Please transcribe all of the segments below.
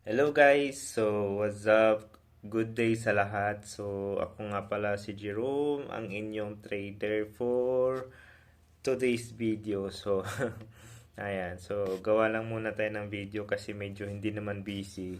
Hello guys! So, what's up? Good day sa lahat. So, ako nga pala si Jerome, ang inyong trader for today's video. So, ayan. So, gawa lang muna tayo ng video kasi medyo hindi naman busy.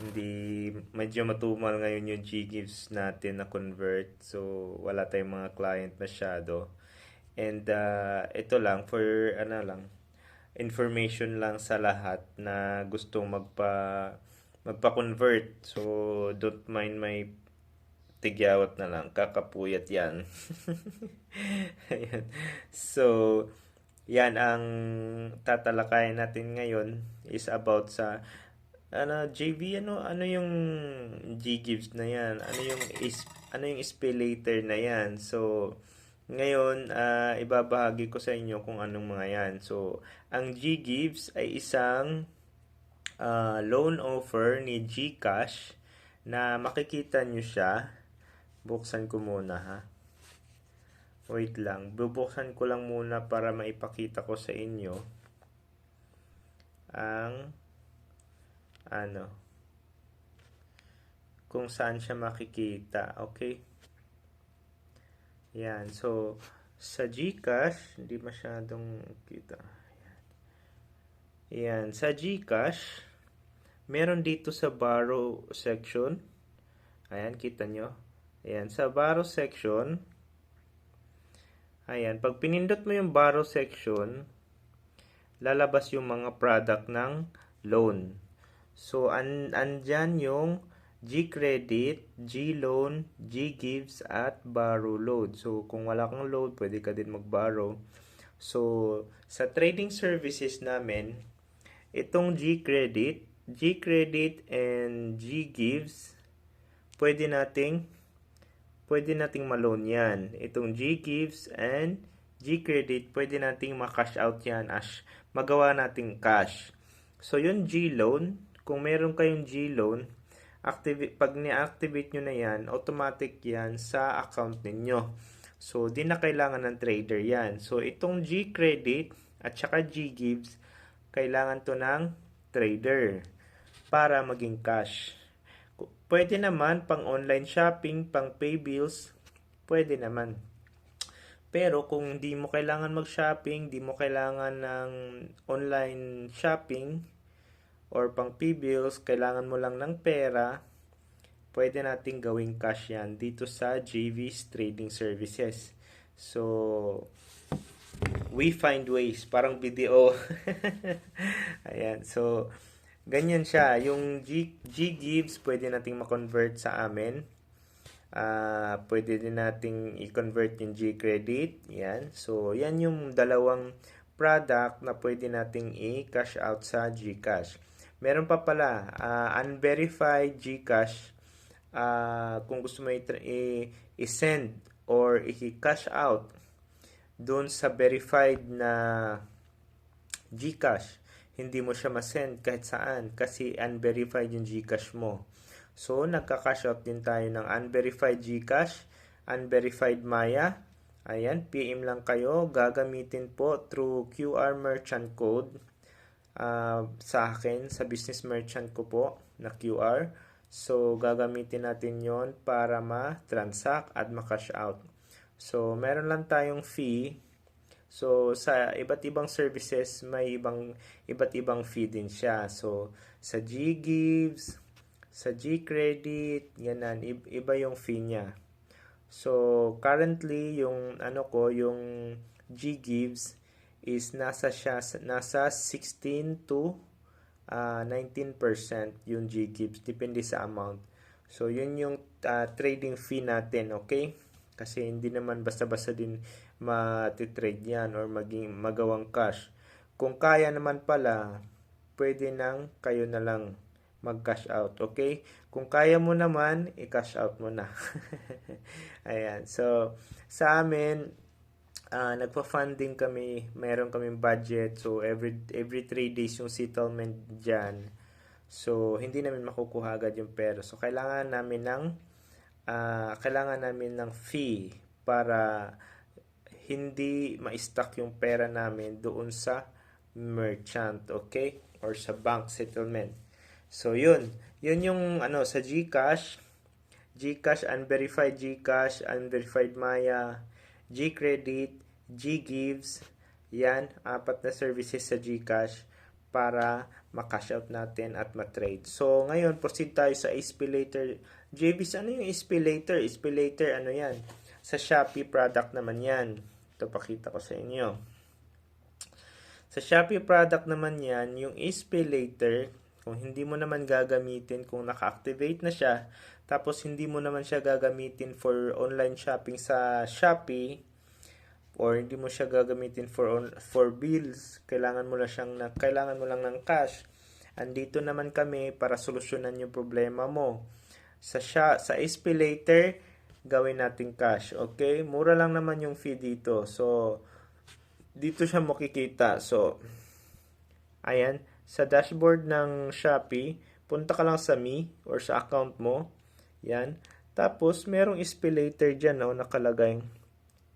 Hindi, medyo matumal ngayon yung G-Gives natin na convert. So, wala tayong mga client masyado. And, ito lang, for ano lang, information lang sa lahat na gustong magpa-convert. So, don't mind my tigyawat na lang. Kakapuyat yan. Ayan. So, yan ang tatalakayin natin ngayon is about sa JV, ano yung G-Gives na yan? Ano yung SPayLater na yan? So, ngayon, ibabahagi ko sa inyo kung anong mga yan. So, ang G-Gives ay isang loan offer ni GCash na makikita nyo siya. Buksan ko muna ha. Wait lang. Bubuksan ko lang muna para maipakita ko sa inyo ang kung saan siya makikita. Okay? Yan. So, sa GCash, hindi masyadong kita. Yan. Sa GCash, meron dito sa borrow section. Ayan, kita nyo. Ayan, sa borrow section. Ayan, pag pinindot mo yung borrow section, lalabas yung mga product ng loan. So, andyan yung G-Credit, G-Loan, G-Gives, at Borrow Load. So, kung wala kang load, pwede ka din mag-borrow. So, sa trading services namin, itong G-Credit and G-Gives, pwede nating ma-loan yan. Itong G-Gives and G-Credit, pwede nating ma-cash out yan as magawa nating cash. So, yung G-Loan, kung meron kayong G-Loan, pag ni-activate nyo na yan, automatic yan sa account ninyo. So, di na kailangan ng trader yan. So, itong G-Credit at saka G-Gives, kailangan to ng trader para maging cash. Pwede naman pang online shopping, pang pay bills, pwede naman. Pero kung di mo kailangan mag-shopping, di mo kailangan ng online shopping, or pang P-bills, kailangan mo lang ng pera, pwede nating gawing cash yan dito sa JV's Trading Services. So, we find ways. Parang video. Ayan. So, ganyan siya. Yung G-Gives, pwede nating ma-convert sa amin. Pwede din nating i-convert yung G-Credit. Yan. So, yan yung dalawang product na pwede nating i-cash out sa GCash. Meron pa pala, unverified GCash. Kung gusto mo i-send or i-cash out doon sa verified na GCash, hindi mo siya ma-send kahit saan kasi unverified yung GCash mo. So, nagka-cash out din tayo ng unverified GCash, unverified Maya. Ayan, PM lang kayo. Gagamitin po through QR merchant code sa akin, sa business merchant ko po na QR. So, gagamitin natin yon para ma-transact at ma-cash out. So, meron lang tayong fee. So, sa iba't ibang services, may iba't ibang fee din siya. So, sa G-Gives, sa G-Credit, ganan, iba yung fee niya. So, currently, yung yung G-Gives is nasa 16 to 19% yung G-Gives. Depende sa amount. So, yun yung trading fee natin, okay? Kasi hindi naman basta-basta din matitrade yan or magawang cash. Kung kaya naman pala, pwede nang kayo na lang mag-cash out, okay? Kung kaya mo naman, i-cash out mo na. Ayan. So, sa amin, nagpa-funding kami, meron kaming budget. So, every 3 days yung settlement dyan. So, hindi namin makukuha agad yung pera. So, kailangan namin ng fee para hindi ma-stuck yung pera namin doon sa merchant, okay? Or sa bank settlement. So, yun. Yun yung ano sa GCash. GCash, Unverified GCash, Unverified Maya, GCredit, GGives. Yan, apat na services sa GCash para ma-cash out natin at ma-trade. So, ngayon, proceed tayo sa SPayLater. JBs, ano yung SPayLater? SPayLater, ano yan? Sa Shopee product naman yan. Ito, pakita ko sa inyo. Sa Shopee product naman yan, yung SPayLater, kung hindi mo naman gagamitin, kung naka-activate na siya, tapos hindi mo naman siya gagamitin for online shopping sa Shopee, or hindi mo siya gagamitin for bills, kailangan mo lang ng cash. Andito naman kami para solusyonan yung problema mo. Sa SPayLater, gawin natin cash, okay? Mura lang naman yung fee dito. So, dito siya makikita. So, ayan, sa dashboard ng Shopee, punta ka lang sa Me or sa account mo. Yan. Tapos, merong SPayLater dyan, nakalagay.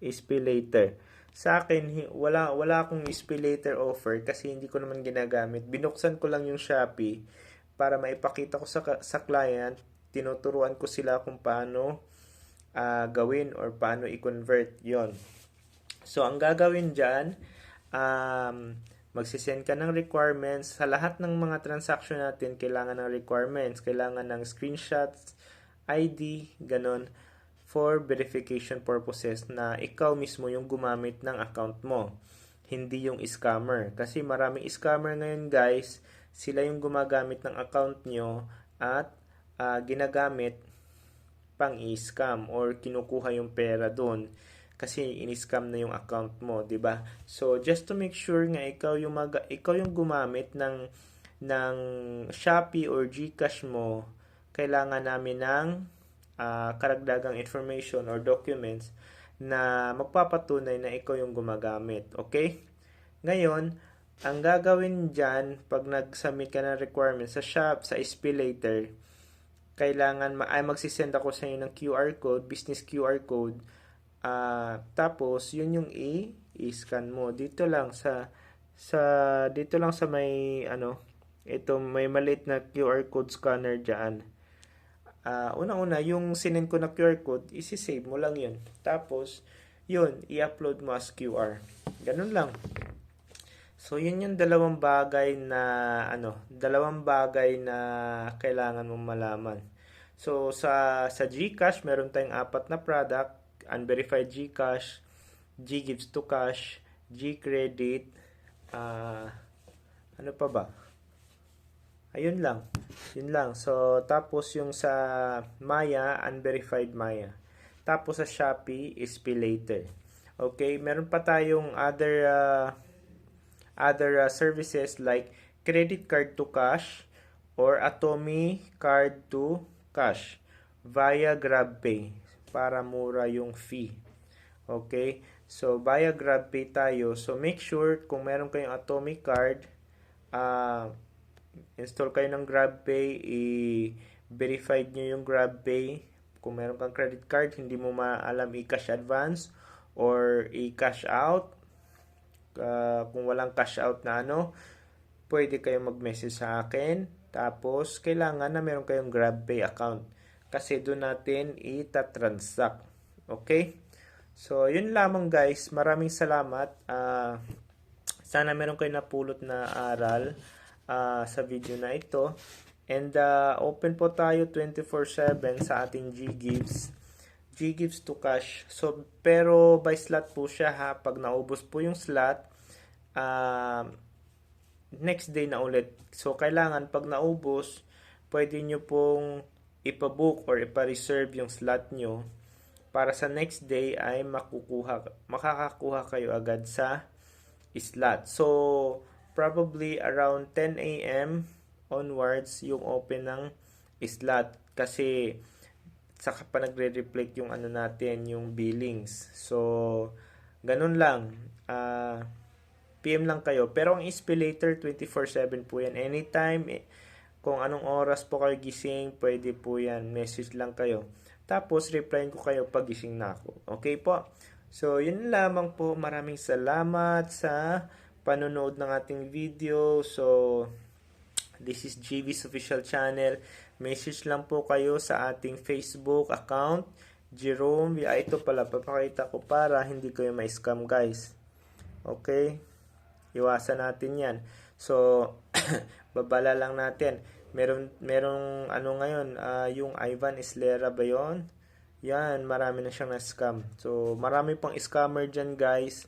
SPayLater. Sa akin, wala akong SPayLater offer kasi hindi ko naman ginagamit. Binuksan ko lang yung Shopee para maipakita ko sa client. Tinuturuan ko sila kung paano gawin or paano i-convert yon. So, ang gagawin dyan, magsisend ka ng requirements. Sa lahat ng mga transaction natin, kailangan ng requirements. Kailangan ng screenshots, ID, ganon, for verification purposes na ikaw mismo yung gumamit ng account mo. Hindi yung scammer. Kasi maraming scammer ngayon, guys. Sila yung gumagamit ng account nyo at ginagamit pang i-scam or kinukuha yung pera doon kasi in-scam na yung account mo, 'di ba? So just to make sure nga ikaw yung gumamit ng Shopee or GCash mo, kailangan namin ng karagdagang information or documents na magpapatunay na ikaw yung gumagamit. Okay? Ngayon, ang gagawin dyan, pag nag-submit ka ng requirements sa SPayLater, kailangan magsisend ako sa inyo ng QR code, business QR code. Tapos, yun yung i-scan mo. Dito lang sa may, ito, may maliit na QR code scanner dyan. Una-una, yung sinend ko na QR code, isi-save mo lang yun. Tapos, yun, i-upload mo as QR. Ganun lang. So, yun yung dalawang bagay na kailangan mong malaman. So, sa GCash, meron tayong apat na product: Unverified GCash, GGives to Cash, GCredit, ano pa ba? Ayun lang. Yun lang. So, tapos yung sa Maya, Unverified Maya. Tapos sa Shopee, SPayLater. Okay, meron pa tayong other services like credit card to cash or Atomy card to cash via GrabPay para mura yung fee. Okay? So, via GrabPay tayo. So, make sure kung meron kayong Atomy card, install kayo ng GrabPay, i-verified nyo yung GrabPay. Kung meron kang credit card, hindi mo maalam i-cash advance or i-cash out. Kung walang cash out na pwede kayong mag-message sa akin. Tapos, kailangan na meron kayong GrabPay account. Kasi doon natin itatransact. Okay? So, yun lamang guys. Maraming salamat. Sana meron kayong napulot na aral sa video na ito. And open po tayo 24/7 sa ating GGives to Cash. So, pero by slot po siya ha. Pag naubos po yung slot, next day na ulit. So, kailangan pag naubos, pwede nyo pong ipabook or ipa-reserve yung slot nyo para sa next day ay makakakuha kayo agad sa slot. So, probably around 10 a.m. onwards yung open ng slot kasi saka pa nagre-reflect yung natin, yung billings. So, ganun lang. PM lang kayo. Pero ang SPayLater 24/7 po yan. Anytime, kung anong oras po kayo gising, pwede po yan. Message lang kayo. Tapos, replyin ko kayo pag gising na ako. Okay po? So, yun lamang po. Maraming salamat sa panonood ng ating video. So, This is JV's official channel. Message lang po kayo sa ating Facebook account, Jerome. Ito pala, papakita ko para hindi kayo ma-scam guys. Okay? Iwasan natin yan. So, babala lang natin. Merong ano ngayon, yung Ivan Islera ba yun? Yan, marami na siyang na-scam. So, marami pang scammer dyan guys.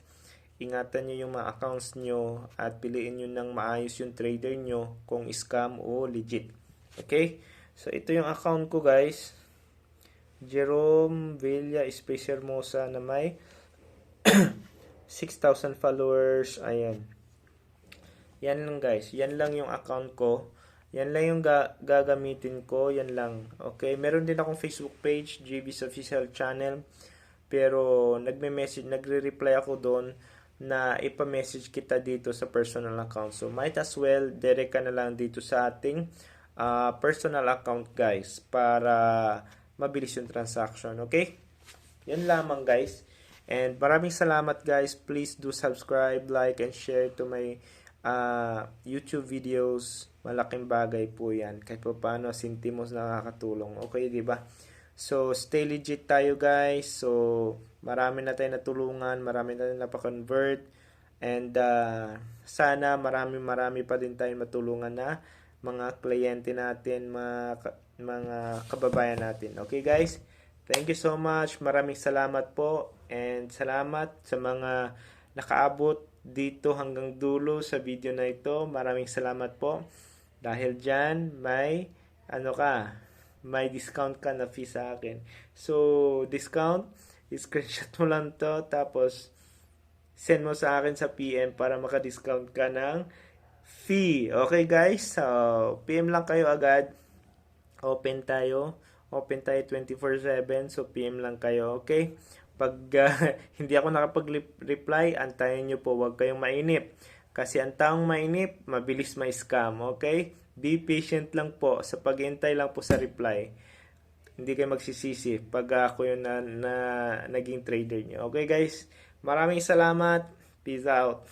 Ingatan nyo yung mga accounts nyo at piliin nyo ng maayos yung trader nyo kung scam o legit. Okay? So, ito yung account ko guys. Jerome Villa Space Hermosa na may 6,000 followers. Ayan. Yan lang guys. Yan lang yung account ko. Yan lang yung gagamitin ko. Yan lang. Okay. Meron din akong Facebook page, JV's official channel. Pero nagre-reply ako doon na ipa-message kita dito sa personal account. So might as well direct ka na lang dito sa ating personal account guys para mabilis yung transaction. Okay? Yan lamang guys. And maraming salamat guys. Please do subscribe, like, and share to my YouTube videos. Malaking bagay po yan. Kahit pa paano, sintimos nakakatulong. Okay, di ba? So, stay legit tayo guys. So, marami na tayo natulungan. Marami na tayo napakonvert. And sana marami pa din tayo matulungan na mga kliyente natin, mga kababayan natin. Okay guys? Thank you so much. Maraming salamat po. And salamat sa mga nakaabot dito hanggang dulo sa video na ito. Maraming salamat po. Dahil dyan, may discount ka na fee sa akin. So, discount, screenshot mo lang to, tapos send mo sa akin sa PM para maka-discount ka ng fee. Okay guys? So, PM lang kayo agad. Open tayo 24/7. So, PM lang kayo. Okay? Pag hindi ako nakapag-reply, antayin nyo po. Huwag kayong mainip. Kasi ang taong mainip, mabilis ma-scam. Okay? Be patient lang po. Sa pag-hintay lang po sa reply. Hindi kayo magsisisi pag ako yung naging trader nyo. Okay guys? Maraming salamat. Peace out.